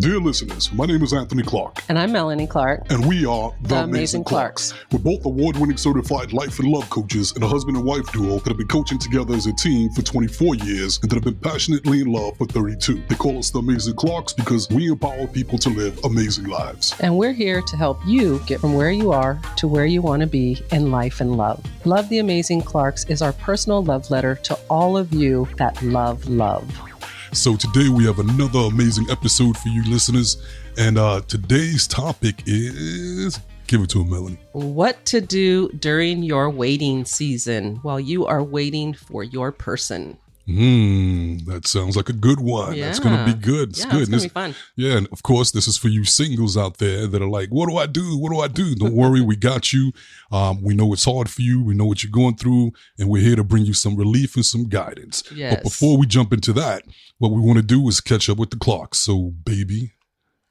Dear listeners, my name is Anthony Clark. And I'm Melanie Clark. And we are The Amazing Clarks. We're both award-winning certified life and love coaches and a husband and wife duo that have been coaching together as a team for 24 years and that have been passionately in love for 32. They call us The Amazing Clarks because we empower people to live amazing lives. And we're here to help you get from where you are to where you want to be in life and love. Love the Amazing Clarks is our personal love letter to all of you that love love. So today we have another amazing episode for you listeners. And today's topic is, give it to him, Melanie. What to do during your waiting season while you are waiting for your person. That sounds like a good one. Yeah. That's going to be good. It's good. It's going to be fun. Yeah, and of course, this is for you singles out there that are like, what do I do? What do I do? Don't worry, we got you. We know it's hard for you. We know what you're going through, and we're here to bring you some relief and some guidance. Yes. But before we jump into that, what we want to do is catch up with the Clarks. So, baby,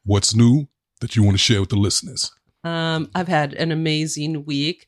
what's new that you want to share with the listeners? I've had an amazing week.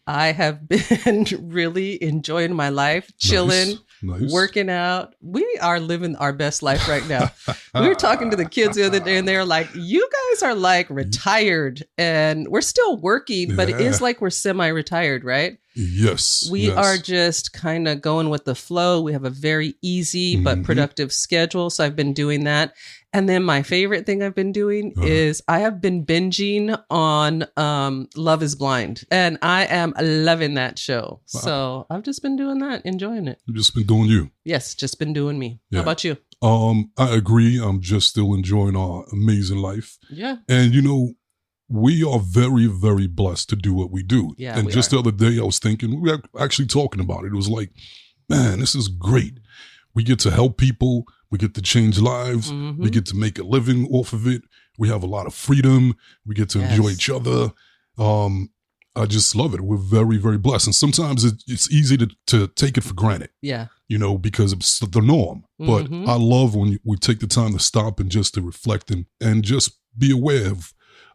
I have been really enjoying my life, chilling, Nice. working out. We are living our best life right now. We were talking to the kids the other day and they're like, you guys are like retired and we're still working, but it is like we're semi-retired, right? Yes. We are just kind of going with the flow. We have a very easy but productive schedule. So I've been doing that. And then my favorite thing I've been doing is I have been binging on Love is Blind. And I am loving that show. Wow. So I've just been doing that, enjoying it. You've just been doing you. Yes, just been doing me. Yeah. How about you? I agree. I'm just still enjoying our amazing life. Yeah. And, you know, we are very, very blessed to do what we do. Yeah, and just the other day I was thinking, we were actually talking about it. It was like, man, this is great. We get to help people. We get to change lives. We get to make a living off of it. We have a lot of freedom. We get to enjoy each other. I just love it. We're very, very blessed. And sometimes it's easy to take it for granted. Yeah. You know, because it's the norm. But I love when we take the time to stop and just to reflect and just be aware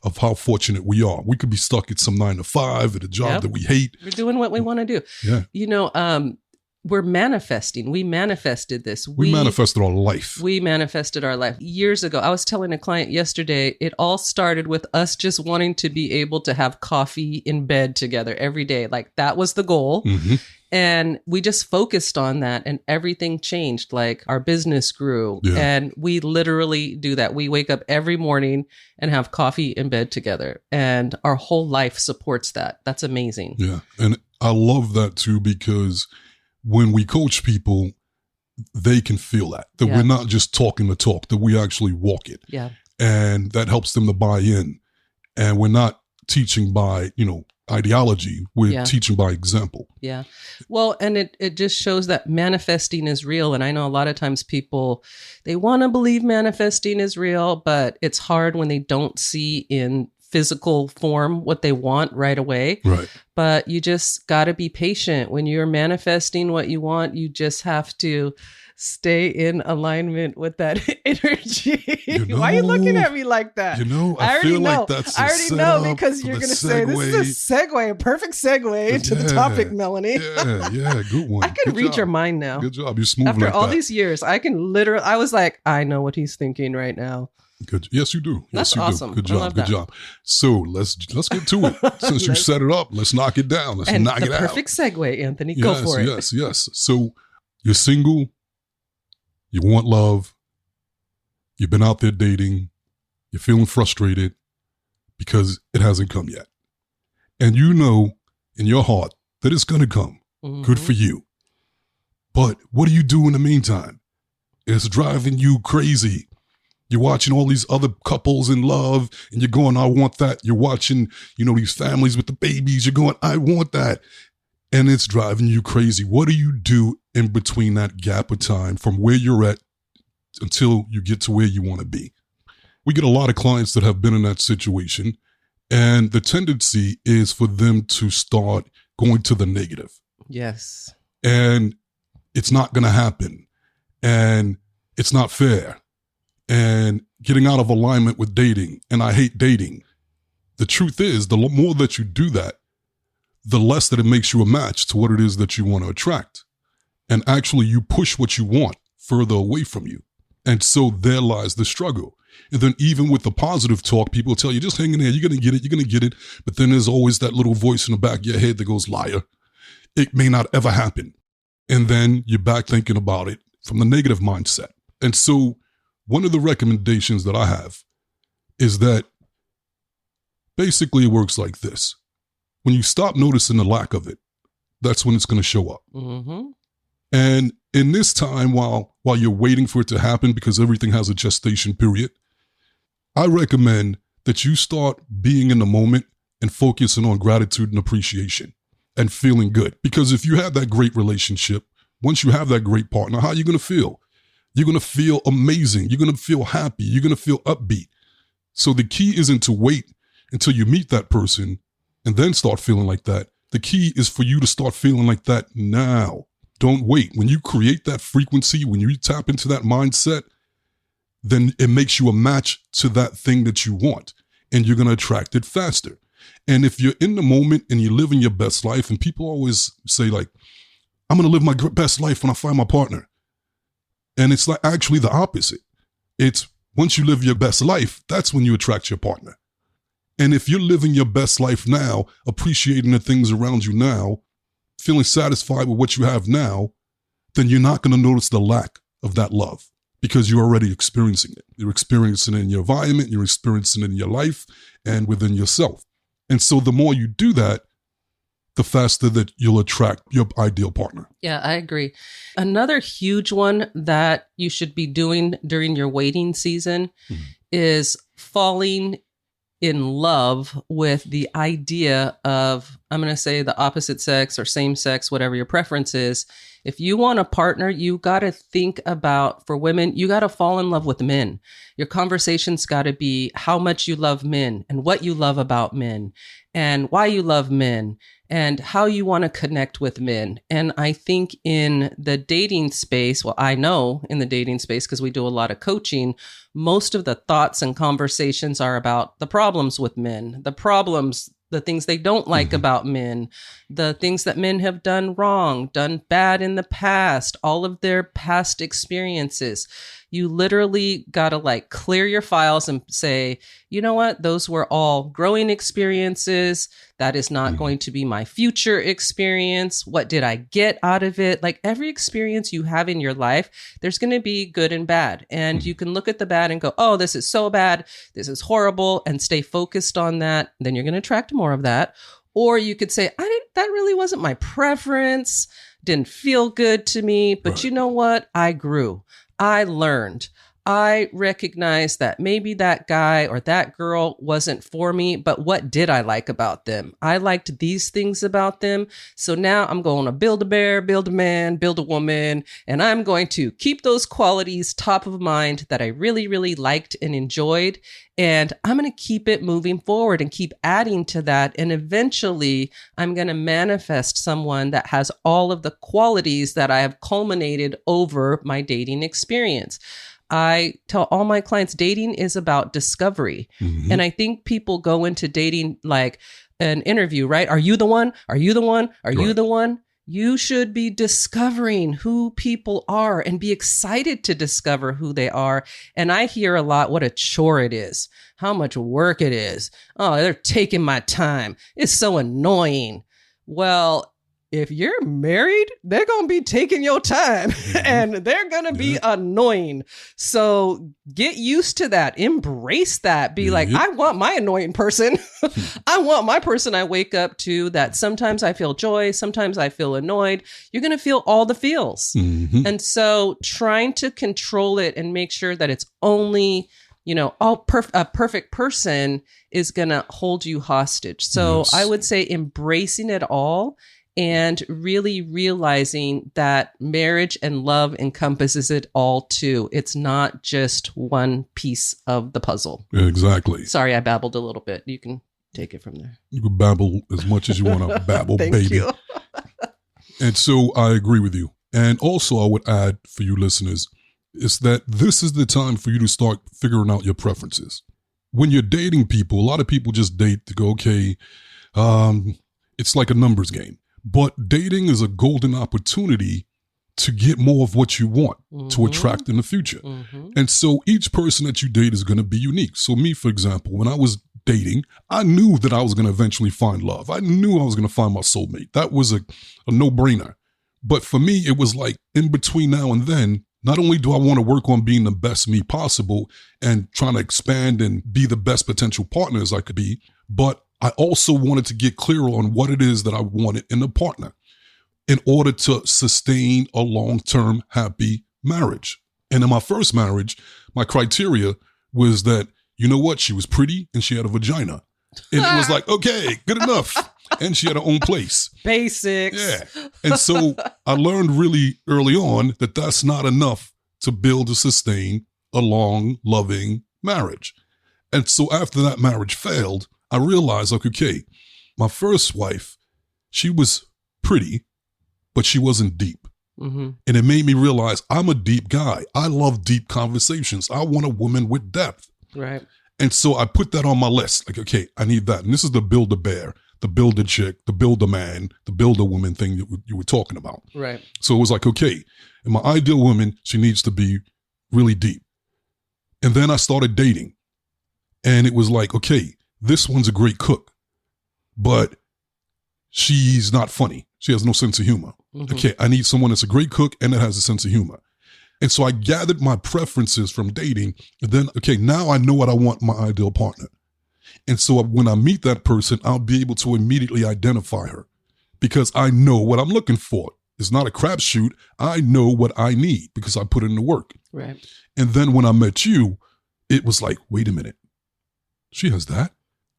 of how fortunate we are. We could be stuck at some 9 to 5 at a job that we hate. We're doing what we want to do. Yeah. You know, we're manifesting. We manifested this. We manifested our life. We manifested our life. Years ago, I was telling a client yesterday, it all started with us just wanting to be able to have coffee in bed together every day. Like that was the goal. And we just focused on that and everything changed. Like our business grew and we literally do that. We wake up every morning and have coffee in bed together and our whole life supports that. That's amazing. Yeah. And I love that too, because when we coach people, they can feel that we're not just talking the talk, that we actually walk it. Yeah. And that helps them to buy in. And we're not teaching by, ideology. We're teaching by example. Yeah. Well, and it just shows that manifesting is real. And I know a lot of times people, they want to believe manifesting is real, but it's hard when they don't see in physical form what they want right away. Right. But you just got to be patient. When you're manifesting what you want, you just have to stay in alignment with that energy. Why are you looking at me like that? I feel like that's I already know because you're going to say this is a segue, a perfect segue into the topic, Melanie. Yeah, good one. I can read your mind now. Good job. You're smooth After like all that. these years, I can literally, I was like, I know what he's thinking right now. Good. Yes, you do. That's yes, you awesome. Do. Good job. Good job. So let's get to it. Since you set it up, let's knock it down. Let's knock it out. Perfect segue, Anthony. Go for it. Yes. So you're single. You want love. You've been out there dating. You're feeling frustrated because it hasn't come yet. And you know in your heart that it's going to come. Good for you. But what do you do in the meantime? It's driving you crazy. You're watching all these other couples in love and you're going, I want that. You're watching, these families with the babies. You're going, I want that. And it's driving you crazy. What do you do in between that gap of time from where you're at until you get to where you want to be? We get a lot of clients that have been in that situation. And the tendency is for them to start going to the negative. Yes. And it's not going to happen. And it's not fair. And getting out of alignment with dating. And I hate dating. The truth is, the more that you do that, the less that it makes you a match to what it is that you want to attract. And actually, you push what you want further away from you. And so there lies the struggle. And then even with the positive talk, people tell you, just hang in there, you're going to get it, you're going to get it. But then there's always that little voice in the back of your head that goes, liar. It may not ever happen. And then you're back thinking about it from the negative mindset. And so one of the recommendations that I have is that basically it works like this. When you stop noticing the lack of it, that's when it's going to show up. Mm-hmm. And in this time, while you're waiting for it to happen, because everything has a gestation period, I recommend that you start being in the moment and focusing on gratitude and appreciation and feeling good. Because if you have that great relationship, once you have that great partner, how are you going to feel? You're going to feel amazing. You're going to feel happy. You're going to feel upbeat. So the key isn't to wait until you meet that person and then start feeling like that. The key is for you to start feeling like that now. Don't wait. When you create that frequency, when you tap into that mindset, then it makes you a match to that thing that you want, and you're going to attract it faster. And if you're in the moment and you're living your best life, and people always say like, I'm going to live my best life when I find my partner. And it's like actually the opposite. It's once you live your best life, that's when you attract your partner. And if you're living your best life now, appreciating the things around you now, feeling satisfied with what you have now, then you're not going to notice the lack of that love because you're already experiencing it. You're experiencing it in your environment, you're experiencing it in your life and within yourself. And so the more you do that, the faster that you'll attract your ideal partner. Yeah, I agree. Another huge one that you should be doing during your waiting season is falling in love with the idea of, I'm going to say the opposite sex or same sex, whatever your preference is. If you want a partner, you got to think about, for women, you got to fall in love with men. Your conversation's got to be how much you love men and what you love about men and why you love men and how you want to connect with men. And I think in the dating space, well, I know in the dating space, because we do a lot of coaching, most of the thoughts and conversations are about the problems with men, the things they don't like about men, the things that men have done wrong, done bad in the past, all of their past experiences. You literally got to like clear your files and say, you know what? Those were all growing experiences. That is not going to be my future experience. What did I get out of it? Like every experience you have in your life, there's going to be good and bad. And you can look at the bad and go, oh, this is so bad. This is horrible, and stay focused on that. Then you're going to attract more of that. Or you could say, that really wasn't my preference. Didn't feel good to me. But you know what? I grew. I learned. I recognized that maybe that guy or that girl wasn't for me, but what did I like about them? I liked these things about them. So now I'm going to build a bear, build a man, build a woman, and I'm going to keep those qualities top of mind that I really, really liked and enjoyed. And I'm going to keep it moving forward and keep adding to that. And eventually I'm going to manifest someone that has all of the qualities that I have culminated over my dating experience. I tell all my clients dating is about discovery. And I think people go into dating like an interview, right? Are you the one? Are you the one? Are you the one? You should be discovering who people are and be excited to discover who they are. And I hear a lot what a chore it is, how much work it is. Oh, they're taking my time. It's so annoying. Well, if you're married, they're going to be taking your time and they're going to be annoying. So get used to that. Embrace that. Be like, I want my annoying person. I want my person I wake up to that sometimes I feel joy. Sometimes I feel annoyed. You're going to feel all the feels. And so trying to control it and make sure that it's only, you know, a perfect person is going to hold you hostage. So I would say embracing it all and really realizing that marriage and love encompasses it all too. It's not just one piece of the puzzle. Exactly. Sorry, I babbled a little bit. You can take it from there. You can babble as much as you want to babble, Thank baby. you. And so I agree with you. And also I would add for you listeners, is that this is the time for you to start figuring out your preferences. When you're dating people, a lot of people just date to go, okay, it's like a numbers game. But dating is a golden opportunity to get more of what you want to Mm-hmm. attract in the future. Mm-hmm. And so each person that you date is going to be unique. So me, for example, when I was dating, I knew that I was going to eventually find love. I knew I was going to find my soulmate. That was a no-brainer. But for me, it was like in between now and then, not only do I want to work on being the best me possible and trying to expand and be the best potential partner as I could be, but I also wanted to get clear on what it is that I wanted in a partner in order to sustain a long-term happy marriage. And in my first marriage, my criteria was that, you know what, she was pretty and she had a vagina. And it was like, okay, good enough. And she had her own place. Basics. Yeah. And so I learned really early on that that's not enough to build or sustain a long, loving marriage. And so after that marriage failed, I realized, like, okay, my first wife, she was pretty, but she wasn't deep. Mm-hmm. And it made me realize I'm a deep guy. I love deep conversations. I want a woman with depth. Right. And so I put that on my list. Like, okay, I need that. And this is the Build-A-Bear, the Build-A-Chick, the Build-A-Man, the Build-A-Woman thing that you were talking about. Right. So it was like, okay, in my ideal woman, she needs to be really deep. And then I started dating. And it was like, okay, this one's a great cook, but she's not funny. She has no sense of humor. Mm-hmm. Okay, I need someone that's a great cook and that has a sense of humor. And so I gathered my preferences from dating. And then, okay, now I know what I want in my ideal partner. And so when I meet that person, I'll be able to immediately identify her because I know what I'm looking for. It's not a crapshoot. I know what I need because I put in the work. Right. And then when I met you, it was like, wait a minute. She has that.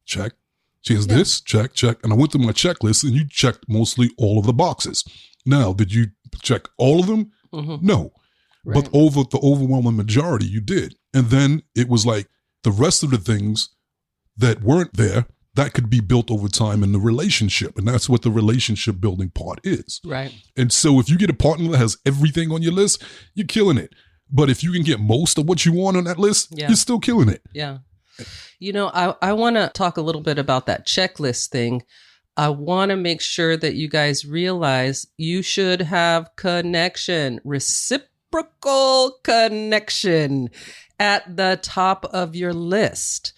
Check. She has this. Check, check. And I went through my checklist and you checked mostly all of the boxes. Now, did you check all of them? Mm-hmm. No. Right. But over the overwhelming majority, you did. And then it was like the rest of the things that weren't there, that could be built over time in the relationship. And that's what the relationship building part is. Right. And so if you get a partner that has everything on your list, you're killing it. But if you can get most of what you want on that list, you're still killing it. Yeah. You know, I want to talk a little bit about that checklist thing. I want to make sure that you guys realize you should have connection, reciprocal connection at the top of your list.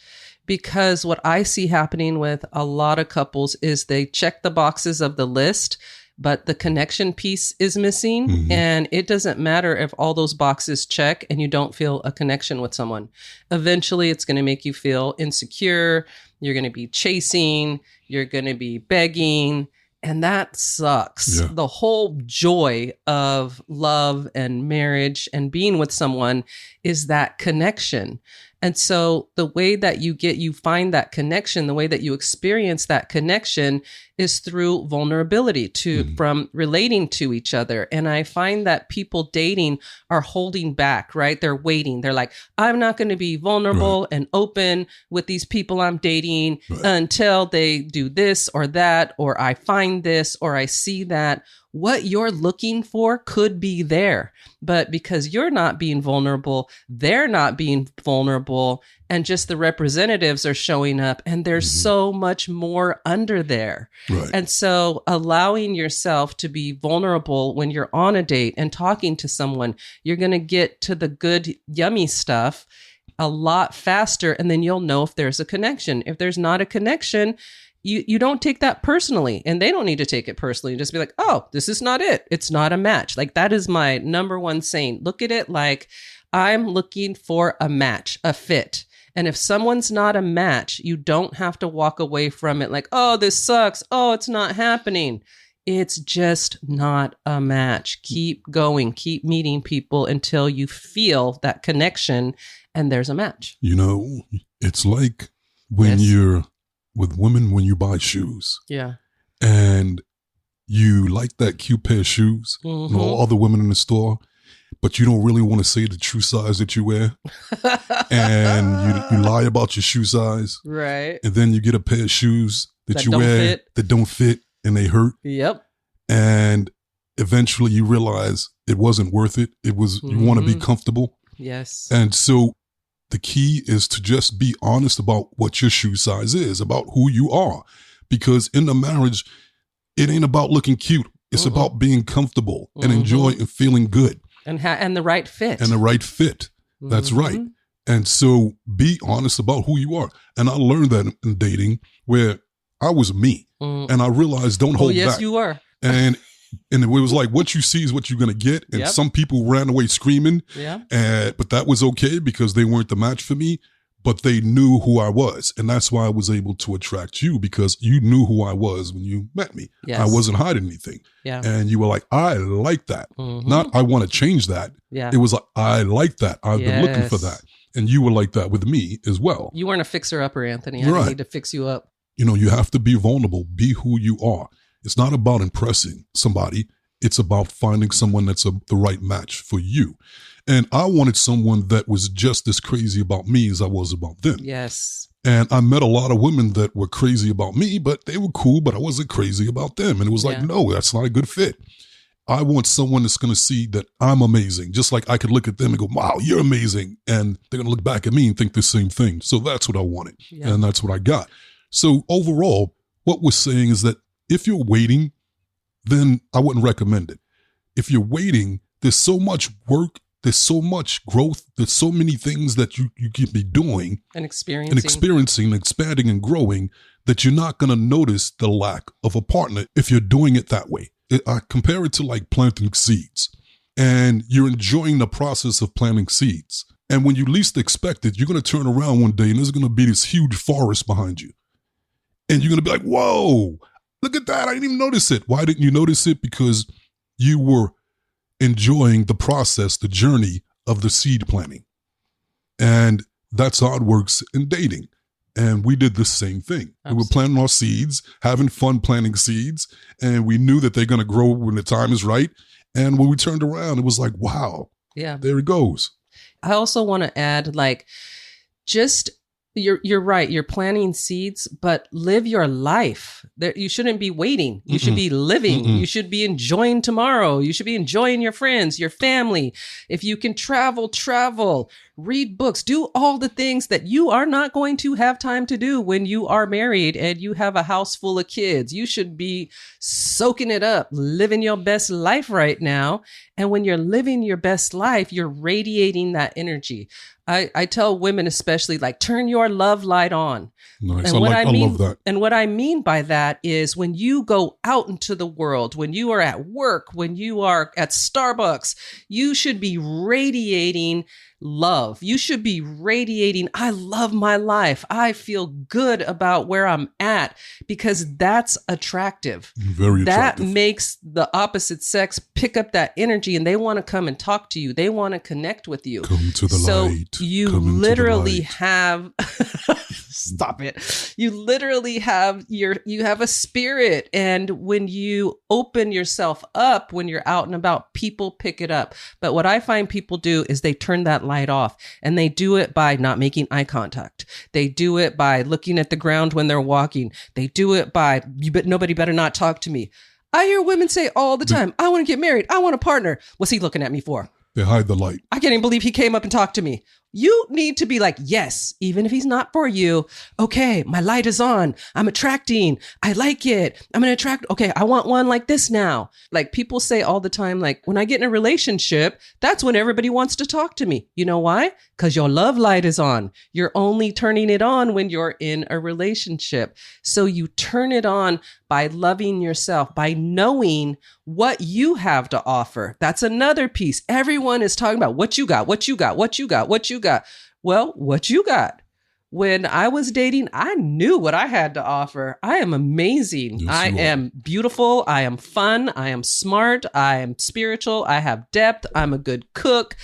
Because what I see happening with a lot of couples is they check the boxes of the list, but the connection piece is missing. Mm-hmm. And it doesn't matter if all those boxes check and you don't feel a connection with someone. Eventually, it's going to make you feel insecure. You're going to be chasing. You're going to be begging. And that sucks. Yeah. The whole joy of love and marriage and being with someone is that connection. And so the way that you find that connection, the way that you experience that connection is through vulnerability from relating to each other. And I find that people dating are holding back, right? They're waiting. They're like, I'm not going to be vulnerable and open with these people I'm dating until they do this or that, or I find this, or I see that. What you're looking for could be there, but because you're not being vulnerable, they're not being vulnerable, and just the representatives are showing up, and there's so much more under there. Right. And so allowing yourself to be vulnerable when you're on a date and talking to someone, you're going to get to the good, yummy stuff a lot faster, and then you'll know if there's a connection. If there's not a connection, you don't take that personally, and they don't need to take it personally. Just be like, oh, this is not it. It's not a match. Like, that is my number one saying. Look at it like I'm looking for a match, a fit. And if someone's not a match, you don't have to walk away from it like, oh, this sucks. Oh, it's not happening. It's just not a match. Keep going, keep meeting people until you feel that connection and there's a match. You know, it's like when you're with women, when you buy shoes. Yeah. And you like that cute pair of shoes and all other women in the store, but you don't really want to say the true size that you wear. And you lie about your shoe size. Right. And then you get a pair of shoes that you wear that don't fit and they hurt. Yep. And eventually you realize it wasn't worth it. It was, you want to be comfortable. Yes. And so the key is to just be honest about what your shoe size is, about who you are. Because in the marriage, it ain't about looking cute It's about being comfortable and Mm-hmm. enjoying and feeling good. And the right fit. And the right fit. That's Mm-hmm. right. And so be honest about who you are. And I learned that in dating where I was me. And I realized don't hold yes, back. you were. And it was like what you see is what you're going to get. And Yep. some people ran away screaming. Yeah. But that was okay because they weren't the match for me. But they knew who I was. And that's why I was able to attract you, because you knew who I was when you met me. Yes. I wasn't hiding anything. Yeah. And you were like, I like that. Mm-hmm. Not I want to change that. Yeah. It was like, I like that. I've been looking for Yes. that. And you were like that with me as well. You weren't a fixer-upper, Anthony. I Right. didn't need to fix you up. You know, you have to be vulnerable. Be who you are. It's not about impressing somebody. It's about finding someone that's the right match for you. And I wanted someone that was just as crazy about me as I was about them. Yes. And I met a lot of women that were crazy about me, but they were cool, but I wasn't crazy about them. And it was like, Yeah. no, that's not a good fit. I want someone that's going to see that I'm amazing. Just like I could look at them and go, wow, you're amazing. And they're going to look back at me and think the same thing. So that's what I wanted. Yeah. And that's what I got. So overall, what we're saying is that if you're waiting, then I wouldn't recommend it. If you're waiting, there's so much work, there's so much growth, there's so many things that you can be doing And and experiencing, expanding and growing that you're not going to notice the lack of a partner if you're doing it that way. I compare it to like planting seeds, and you're enjoying the process of planting seeds. And when you least expect it, you're going to turn around one day and there's going to be this huge forest behind you. And you're going to be like, whoa, look at that. I didn't even notice it. Why didn't you notice it? Because you were enjoying the process, the journey of the seed planting. And that's how it works in dating. And we did the same thing. Absolutely. We were planting our seeds, having fun planting seeds, and we knew that they're going to grow when the time is right. And when we turned around, it was like, wow, Yeah. there it goes. I also want to add, like, just you're right. You're planting seeds, but live your life. You shouldn't be waiting. You should be living. You should be enjoying tomorrow. You should be enjoying your friends, your family. If you can travel, read books, do all the things that you are not going to have time to do when you are married and you have a house full of kids. You should be soaking it up, living your best life right now. And when you're living your best life, you're radiating that energy. I tell women especially, like, turn your love light on. Nice. And I love that. And what I mean by that is when you go out into the world, when you are at work, when you are at Starbucks, you should be radiating love. You should be radiating, I love my life. I feel good about where I'm at, because that's attractive. Very attractive. That makes the opposite sex pick up that energy, and they want to come and talk to you. They want to connect with you. Come to the So light. you Come into the literally light. have stop it. You literally have you have a spirit, and when you open yourself up, when you're out and about, people pick it up. But what I find people do is they turn that light off, and they do it by not making eye contact. They do it by looking at the ground when they're walking. They do it by nobody better not talk to me. I hear women say all the time, I want to get married. I want a partner. What's he looking at me for? They hide the light. I can't even believe he came up and talked to me. You need to be like, yes, even if he's not for you. Okay, my light is on. I'm attracting. I like it. I'm going to attract. Okay, I want one like this now. Like people say all the time, like when I get in a relationship, that's when everybody wants to talk to me. You know why? Because your love light is on. You're only turning it on when you're in a relationship. So you turn it on by loving yourself, by knowing what you have to offer. That's another piece. Everyone is talking about what you got, what you got, what you got, what you got. Well, what you got? When I was dating, I knew what I had to offer. I am amazing. Yes, I you are. am beautiful. I am fun. I am smart. I am spiritual. I have depth. I'm a good cook.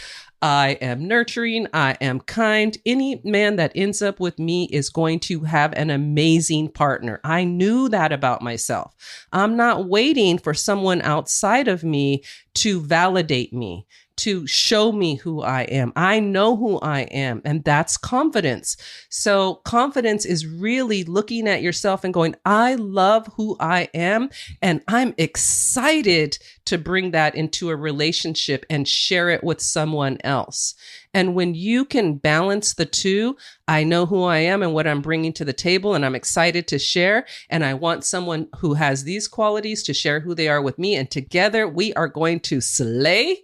I am nurturing. I am kind. Any man that ends up with me is going to have an amazing partner. I knew that about myself. I'm not waiting for someone outside of me to validate me. to show me who I am. I know who I am, and that's confidence. So confidence is really looking at yourself and going, I love who I am, and I'm excited to bring that into a relationship and share it with someone else. And when you can balance the two, I know who I am and what I'm bringing to the table, and I'm excited to share. And I want someone who has these qualities to share who they are with me. And together we are going to slay.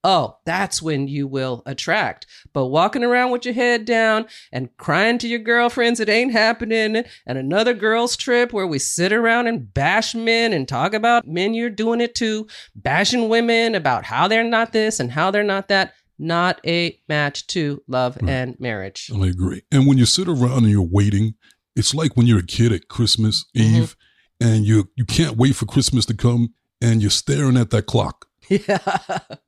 Oh, that's when you will attract. But walking around with your head down and crying to your girlfriends, it ain't happening. And another girls' trip where we sit around and bash men and talk about men you're doing it to, bashing women about how they're not this and how they're not that. Not a match to love and marriage. I agree. And when you sit around and you're waiting, it's like when you're a kid at Christmas Eve and you can't wait for Christmas to come and you're staring at that clock. Yeah.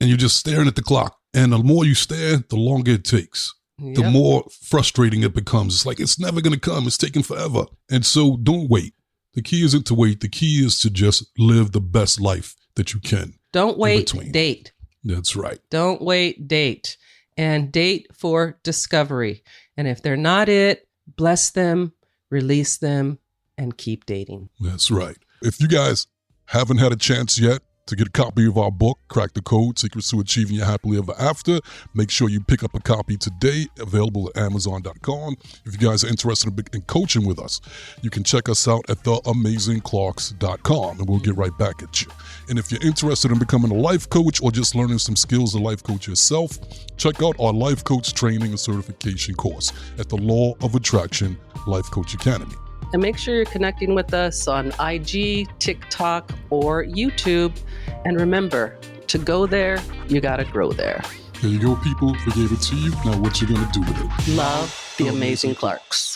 And you're just staring at the clock. And the more you stare, the longer it takes. Yep. The more frustrating it becomes. It's like, it's never going to come. It's taking forever. And so don't wait. The key isn't to wait. The key is to just live the best life that you can. Don't wait, date. That's right. Don't wait, date. And date for discovery. And if they're not it, bless them, release them, and keep dating. That's right. If you guys haven't had a chance yet to get a copy of our book, Crack the Code, Secrets to Achieving Your Happily Ever After, make sure you pick up a copy today, available at Amazon.com. If you guys are interested in coaching with us, you can check us out at theamazingclarks.com, and we'll get right back at you. And if you're interested in becoming a life coach or just learning some skills to life coach yourself, check out our life coach training and certification course at the Law of Attraction Life Coach Academy. And make sure you're connecting with us on IG, TikTok, or YouTube. And remember, to go there, you got to grow there. There you go, people. We gave it to you. Now what you going to do with it? Love the Amazing Clarks.